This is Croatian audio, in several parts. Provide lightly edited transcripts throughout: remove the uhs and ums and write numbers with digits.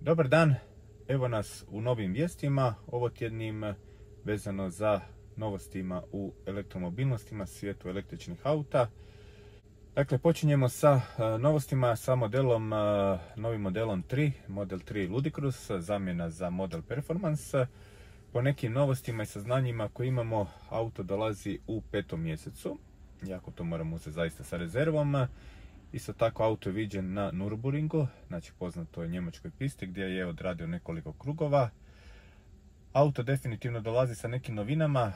Dobar dan, evo nas u novim vijestima, ovotjednim vezano za novostima u elektromobilnostima, svijetu električnih auta. Dakle, počinjemo sa novostima sa novim modelom 3, model 3 Ludicrous, zamjena za model Performance. Po nekim novostima i saznanjima koje imamo, auto dolazi u 5. mjesecu, iako to moramo uzeti zaista sa rezervom. Isto tako auto je viđen na Nürburgringu, znači poznatoj njemačkoj pisti gdje je odradio nekoliko krugova. Auto definitivno dolazi sa nekim novinama.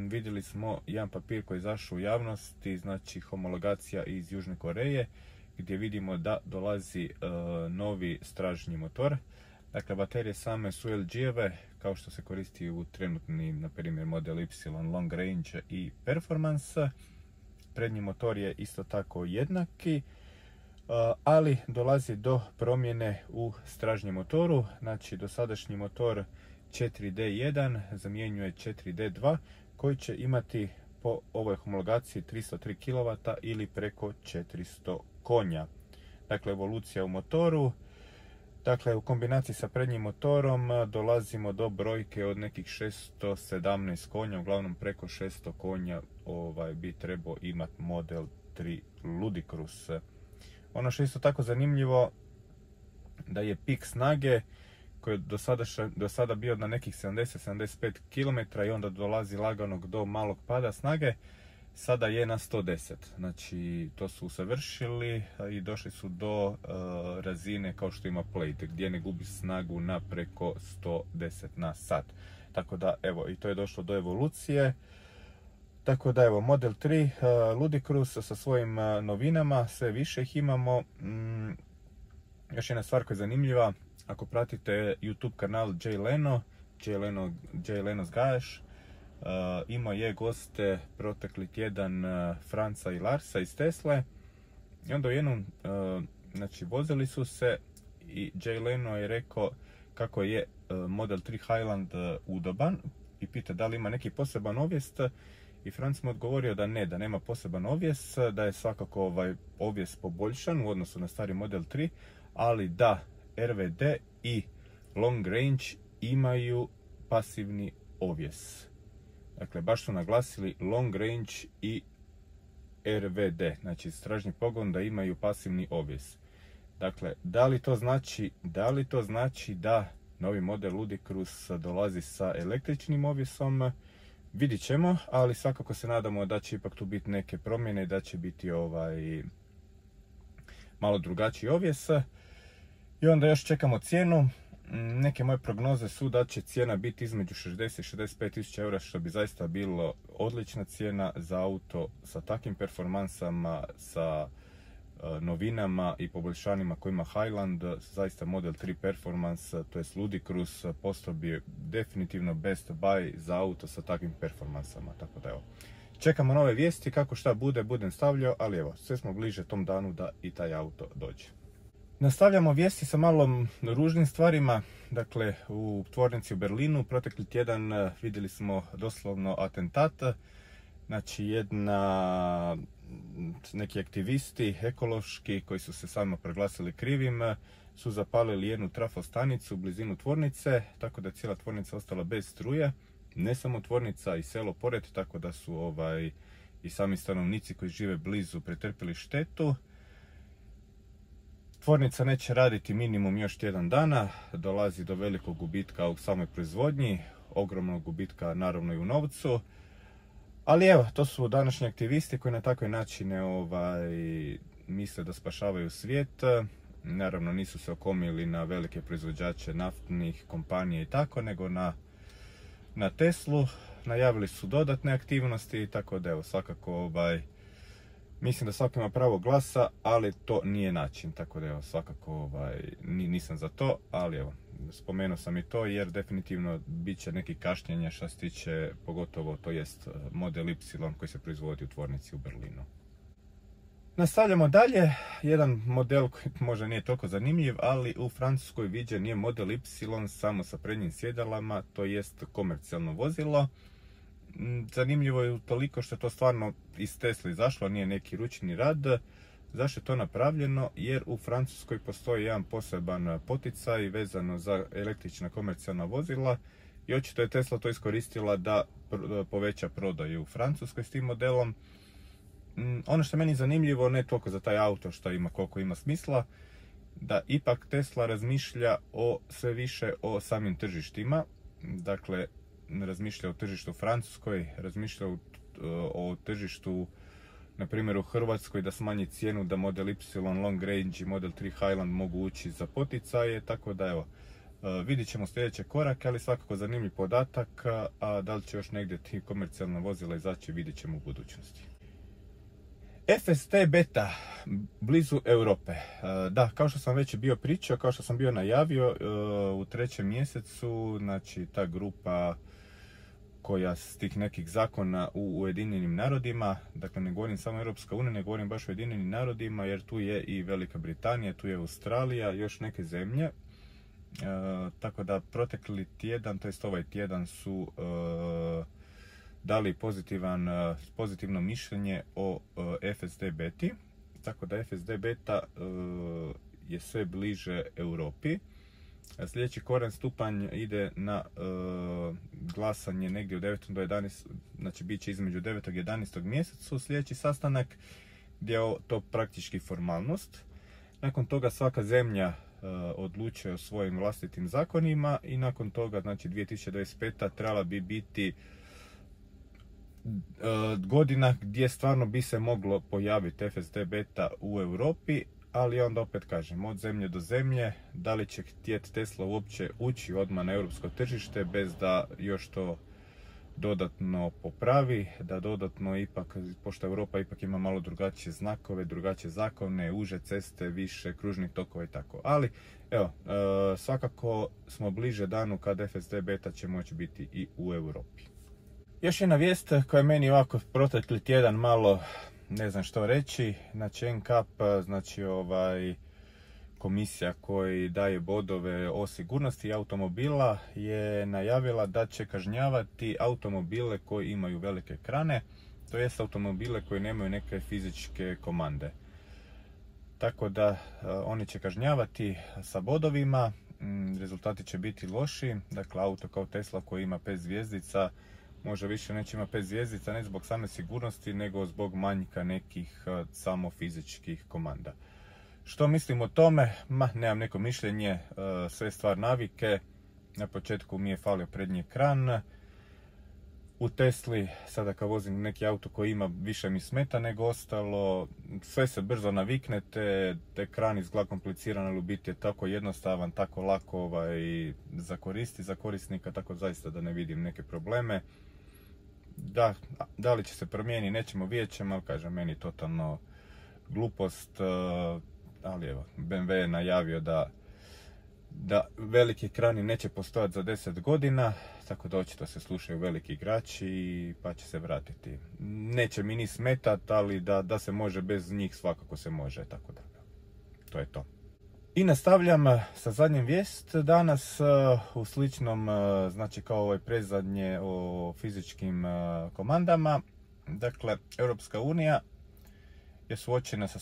Vidjeli smo jedan papir koji je izašao u javnosti, znači homologacija iz Južne Koreje, gdje vidimo da dolazi novi stražnji motor. Dakle, baterije same su LG-eve, kao što se koristi u trenutnim, na primjer, model Y, Long Range i Performance. Prednji motor je isto tako jednaki, ali dolazi do promjene u stražnjem motoru. Znači, dosadašnji motor 4D1 zamjenjuje 4D2 koji će imati po ovoj homologaciji 303 kW ili preko 400 konja. Dakle, evolucija u motoru. Dakle, u kombinaciji sa prednjim motorom dolazimo do brojke od nekih 617 konja, uglavnom preko 600 konja bi trebao imati model 3 Ludicrous. Ono što je isto tako zanimljivo, da je pik snage koji je do sada bio na nekih 70-75 km i onda dolazi laganog do malog pada snage, sada je na 110. Znači, to su usavršili i došli su do razine kao što ima Plate, gdje ne gubi snagu na preko 110 na sat. Tako da, evo, i to je došlo do evolucije. Tako da, evo, model 3 Ludicrous sa svojim novinama, sve više ih imamo. Još jedna stvar koja je zanimljiva, ako pratite YouTube kanal Jay Leno's Garage, imao je goste protekli tjedan Franca i Larsa iz Tesle i onda u jednom, znači, vozili su se i Jay Leno je rekao kako je model 3 Highland udoban i pita da li ima neki poseban ovjes i Franc mu odgovorio da ne, da nema poseban ovjes, da je svakako ovjes poboljšan u odnosu na stari model 3, ali da RVD i Long Range imaju pasivni ovjes. Dakle, baš su naglasili Long Range i RVD, znači stražnji pogon, da imaju pasivni ovjes. Dakle, da li to znači da novi model Ludicrous dolazi sa električnim ovjesom? Vidit ćemo, ali svakako se nadamo da će ipak tu biti neke promjene, da će biti malo drugačiji ovjes. I onda još čekamo cijenu. Neke moje prognoze su da će cijena biti između 60 i 65 tisuća eura, što bi zaista bilo odlična cijena za auto sa takvim performansama, sa novinama i poboljšanjima koje ima Highland. Zaista model 3 Performance, to je Ludicrous, postao bi definitivno best buy za auto sa takvim performansama. Tako da, evo, čekamo nove vijesti, kako šta budem stavljao, ali evo, sve smo bliže tom danu da i taj auto dođe. Nastavljamo vijesti sa malo ružnim stvarima. Dakle, u tvornici u Berlinu protekli tjedan vidjeli smo doslovno atentat. Znači, neki aktivisti ekološki koji su se samo proglasili krivim su zapalili jednu trafostanicu u blizinu tvornice, tako da je cijela tvornica ostala bez struje. Ne samo tvornica, i selo pored, tako da su i sami stanovnici koji žive blizu pretrpili štetu. Tvornica neće raditi minimum još tjedan dana, dolazi do velikog gubitka u samoj proizvodnji, ogromnog gubitka naravno i u novcu. Ali evo, to su današnji aktivisti koji na takve načine misle da spašavaju svijet. Naravno, nisu se okomili na velike proizvođače naftnih kompanija i tako, nego na Teslu. Najavili su dodatne aktivnosti, tako da evo, svakako mislim da svako ima pravo glasa, ali to nije način, tako da evo, svakako nisam za to, ali evo, spomenuo sam i to jer definitivno bit će neki kašnjenja što se tiče, pogotovo to jest model Y koji se proizvodi u tvornici u Berlinu. Nastavljamo dalje, jedan model koji možda nije toliko zanimljiv, ali u Francuskoj viđen je model Y samo sa prednjim sjedalama, to jest komercijalno vozilo. Zanimljivo je toliko što je to stvarno iz Tesla izašlo, nije neki ručni rad. Zašto je to napravljeno? Jer u Francuskoj postoji jedan poseban poticaj vezano za električna komercijalna vozila i očito je Tesla to iskoristila da poveća prodaju u Francuskoj s tim modelom. Ono što je meni zanimljivo, ne toliko za taj auto što ima, koliko ima smisla, da ipak Tesla razmišlja sve više o samim tržištima. Dakle, razmišlja o tržištu u Francuskoj, razmišlja o tržištu, na primjer u Hrvatskoj, da smanji cijenu, da Model Y Long Range i Model 3 Highland mogu ući za poticaje, tako da evo, vidit ćemo sljedeće korake, ali svakako zanimljiv podatak, a da li će još negdje ti komercijalna vozila izaći, vidit ćemo u budućnosti. FSD beta blizu Europe. Da, kao što sam već bio pričao, kao što sam bio najavio, u 3. mjesecu, znači ta grupa koja s tih nekih zakona u Ujedinjenim narodima, dakle ne govorim samo Europska unija, ne govorim baš o Ujedinjenim narodima, jer tu je i Velika Britanija, tu je Australija, još neke zemlje. Tako da protekli tjedan, to jest ovaj tjedan, su dali pozitivno mišljenje o FSD beti. Tako da FSD beta je sve bliže Europi. Sljedeći koren stupanj ide na glasanje negdje u 9. do 11. Znači bit će između 9. i 11. mjesecu sljedeći sastanak, gdje je to praktički formalnost. Nakon toga svaka zemlja odlučuje o svojim vlastitim zakonima i nakon toga, znači 2025. trebala bi biti godina gdje stvarno bi se moglo pojaviti FSD beta u Europi, ali onda opet kažem, od zemlje do zemlje, da li će htjeti Tesla uopće ući odmah na europsko tržište bez da još to dodatno popravi, da dodatno ipak, pošto Europa ipak ima malo drugačije znakove, drugačije zakone, uže ceste, više kružnih tokova i tako. Ali evo, svakako smo bliže danu kad FSD beta će moći biti i u Europi. Još jedna vijest koja je meni ovako protekli tjedan malo, ne znam što reći, znači NCAP, znači komisija koji daje bodove o sigurnosti automobila, je najavila da će kažnjavati automobile koji imaju velike ekrane, to jest automobile koji nemaju neke fizičke komande. Tako da oni će kažnjavati sa bodovima, rezultati će biti loši. Dakle, auto kao Tesla koji ima 5 zvjezdica možda više neće imati 5 zvjezdica, ne zbog same sigurnosti, nego zbog manjka nekih samo fizičkih komanda. Što mislim o tome? Nemam neko mišljenje, sve je stvar navike. Na početku mi je falio prednji ekran. U Tesli, sada kad vozim neki auto koji ima, više mi smeta nego ostalo. Sve se brzo naviknete, ekran izgleda kompliciran, ali u biti je tako jednostavan, tako lako za korisnika, tako zaista da ne vidim neke probleme. Da li će se promijeniti, nećemo, vidjet ćemo, ali kažem, meni totalno glupost, ali evo, BMW je najavio da veliki ekrani neće postojati za 10 godina, tako da očito se slušaju veliki igrači pa će se vratiti. Neće mi ni smetat, ali da se može bez njih, svakako se može, tako da to je to. I nastavljam sa zadnjim vijest danas u sličnom, znači kao ovaj predzadnje o fizičkim komandama. Dakle, Europska unija je suočena sa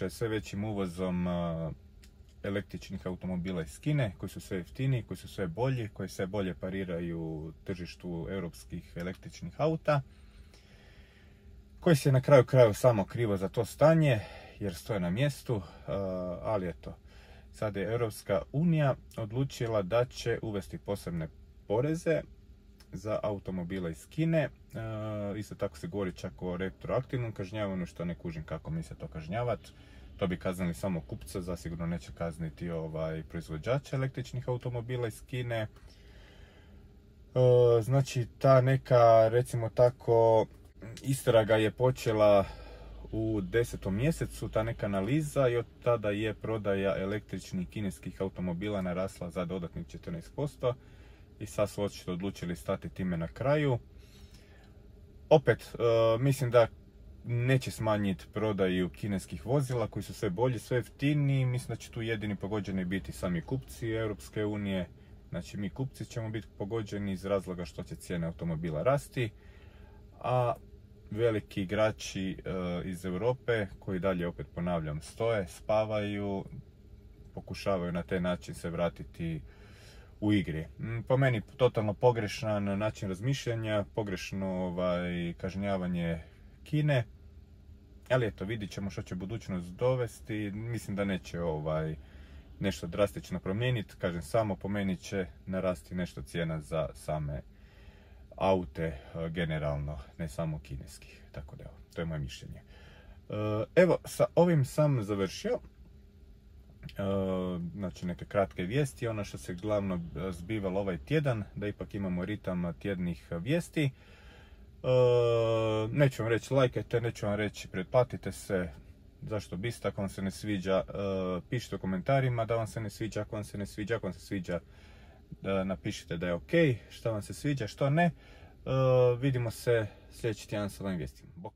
sve većim uvozom električnih automobila iz Kine, koji su sve jeftiniji, koji su sve bolji, koji sve bolje pariraju tržištu europskih električnih auta, koji se na kraju samo krivo za to stanje, jer stoje na mjestu, ali eto. Sad je Europska unija odlučila da će uvesti posebne poreze za automobile iz Kine. Isto tako se govori čak o retroaktivnom kažnjavanju, što ne kužim kako misle to kažnjavati. To bi kaznili samo kupca, zasigurno neće kazniti proizvođača električnih automobila iz Kine. Znači ta neka, recimo tako, istraga je počela u 10. mjesecu, ta neka analiza, i od tada je prodaja električnih kineskih automobila narasla za dodatnih 14%. I sad su očito odlučili stati time na kraju. Opet, mislim da neće smanjiti prodaju kineskih vozila koji su sve bolji, sve jeftiniji. Mislim da će tu jedini pogođeni biti sami kupci Europske unije. Znači mi kupci ćemo biti pogođeni iz razloga što će cijene automobila rasti. A veliki igrači iz Europe koji dalje, opet ponavljam, stoje, spavaju, pokušavaju na taj način se vratiti u igri. Po meni totalno pogrešan način razmišljanja, pogrešno kažnjavanje Kine, ali eto, vidit ćemo što će budućnost dovesti. Mislim da neće nešto drastično promijeniti, kažem, samo po meni će narasti nešto cijena za same aute generalno, ne samo kineskih, tako da evo, to je moje mišljenje. Evo, sa ovim sam završio. Znači neke kratke vijesti, ono što se glavno zbivalo ovaj tjedan, da ipak imamo ritam tjednih vijesti. Neću vam reći lajkajte, neću vam reći pretplatite se, zašto biste, ako vam se ne sviđa pišite u komentarima da vam se ne sviđa, ako vam se ne sviđa, ako vam se sviđa napišite da je ok, što vam se sviđa, što ne. Vidimo se sljedeći tjedan sa novim vijestima. Bok!